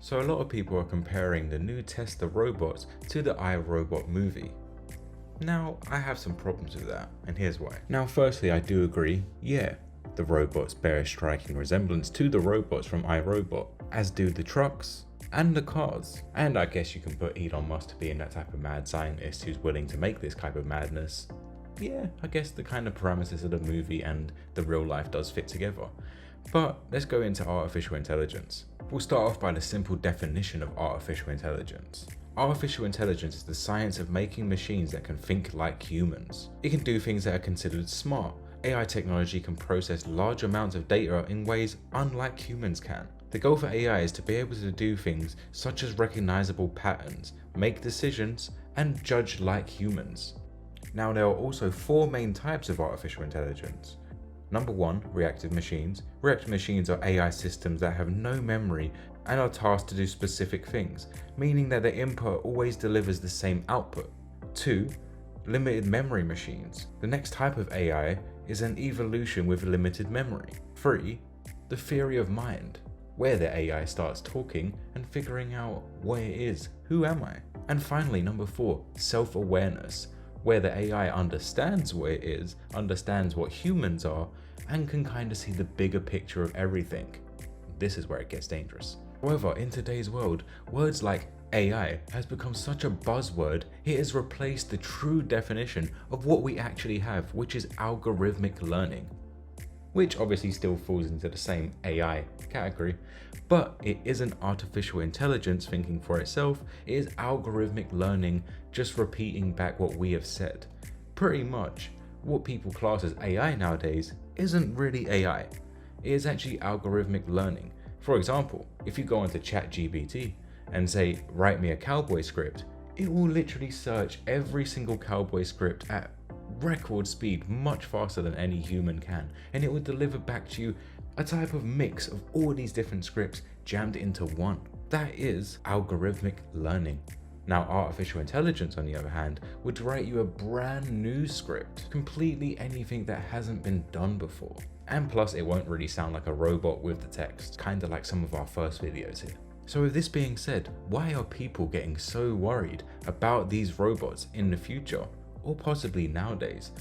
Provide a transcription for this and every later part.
So a lot of people are comparing the new Tesla robots to the iRobot movie. Now, I have some problems with that, and here's why. Now, firstly, I do agree, yeah, the robots bear a striking resemblance to the robots from iRobot, as do the trucks and the cars. And I guess you can put Elon Musk to being that type of mad scientist who's willing to make this type of madness. Yeah, I guess the kind of parameters of the movie and the real life does fit together. But let's go into artificial intelligence. We'll start off by the simple definition of artificial intelligence. Artificial intelligence is the science of making machines that can think like humans. It can do things that are considered smart. AI technology can process large amounts of data in ways unlike humans can. The goal for AI is to be able to do things such as recognizable patterns, make decisions, and judge like humans. Now, there are also 4 main types of artificial intelligence. Number 1, reactive machines. Reactive machines are AI systems that have no memory and are tasked to do specific things, meaning that the input always delivers the same output. 2, limited memory machines. The next type of AI is an evolution with limited memory. 3, the theory of mind, where the AI starts talking and figuring out what it is, who am I? And finally, number 4, self-awareness, where the AI understands what it is, understands what humans are, and can kind of see the bigger picture of everything. This is where it gets dangerous. However, in today's world, words like AI has become such a buzzword, it has replaced the true definition of what we actually have, which is algorithmic learning. Which obviously still falls into the same AI category, but it isn't artificial intelligence thinking for itself, it is algorithmic learning just repeating back what we have said. Pretty much, what people class as AI nowadays isn't really AI, it is actually algorithmic learning. For example, if you go onto ChatGPT and say, write me a cowboy script, it will literally search every single cowboy script at record speed, much faster than any human can, and it will deliver back to you a type of mix of all these different scripts jammed into one. That is algorithmic learning. Now, artificial intelligence, on the other hand, would write you a brand new script, completely anything that hasn't been done before. And plus, it won't really sound like a robot with the text, kind of like some of our first videos here. So with this being said, why are people getting so worried about these robots in the future? Or possibly nowadays?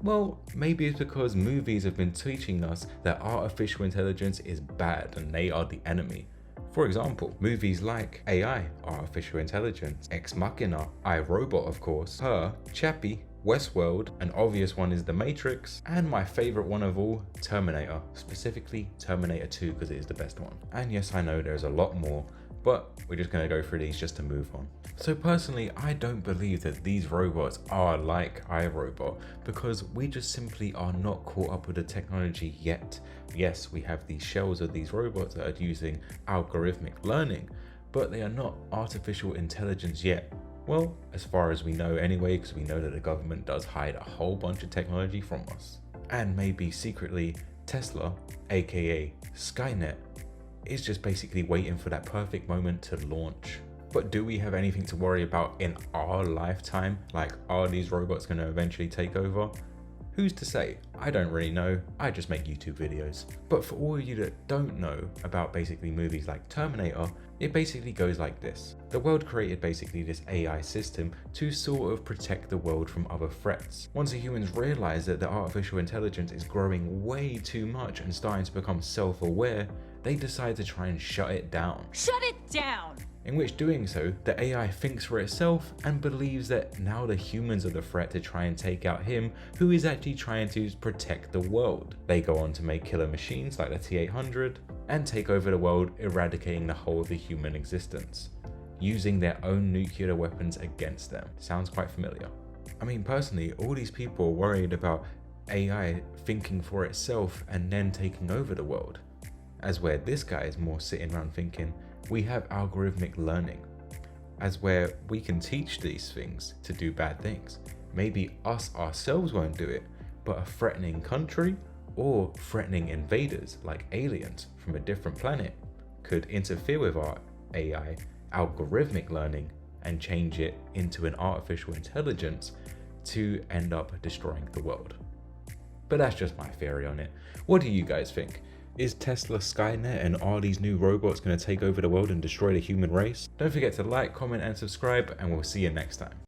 Well, maybe it's because movies have been teaching us that artificial intelligence is bad and they are the enemy. For example, movies like AI, Artificial Intelligence, Ex Machina, iRobot of course, Her, Chappie, Westworld, an obvious one is The Matrix, and my favorite one of all, Terminator, specifically Terminator 2 because it is the best one. And yes, I know there's a lot more, but we're just going to go through these just to move on. So personally, I don't believe that these robots are like iRobot because we just simply are not caught up with the technology yet. Yes, we have these shells of these robots that are using algorithmic learning, but they are not artificial intelligence yet. Well, as far as we know anyway, because we know that the government does hide a whole bunch of technology from us. And maybe secretly, Tesla, aka SKYNET, is just basically waiting for that perfect moment to launch. But do we have anything to worry about in our lifetime? Like, are these robots going to eventually take over? Who's to say? I don't really know, I just make YouTube videos. But for all of you that don't know about basically movies like Terminator, it basically goes like this. The world created basically this AI system to sort of protect the world from other threats. Once the humans realize that the artificial intelligence is growing way too much and starting to become self-aware, they decide to try and shut it down. Shut it down! In which doing so, the AI thinks for itself and believes that now the humans are the threat to try and take out him, who is actually trying to protect the world. They go on to make killer machines like the T-800 and take over the world, eradicating the whole of the human existence, using their own nuclear weapons against them. Sounds quite familiar. I mean, personally, all these people are worried about AI thinking for itself and then taking over the world, as where this guy is more sitting around thinking, we have algorithmic learning, as where we can teach these things to do bad things. Maybe us ourselves won't do it, but a threatening country or threatening invaders like aliens from a different planet could interfere with our AI algorithmic learning and change it into an artificial intelligence to end up destroying the world. But that's just my theory on it. What do you guys think? Is Tesla SKYNET, and are these new robots going to take over the world and destroy the human race? Don't forget to like, comment and subscribe, and we'll see you next time.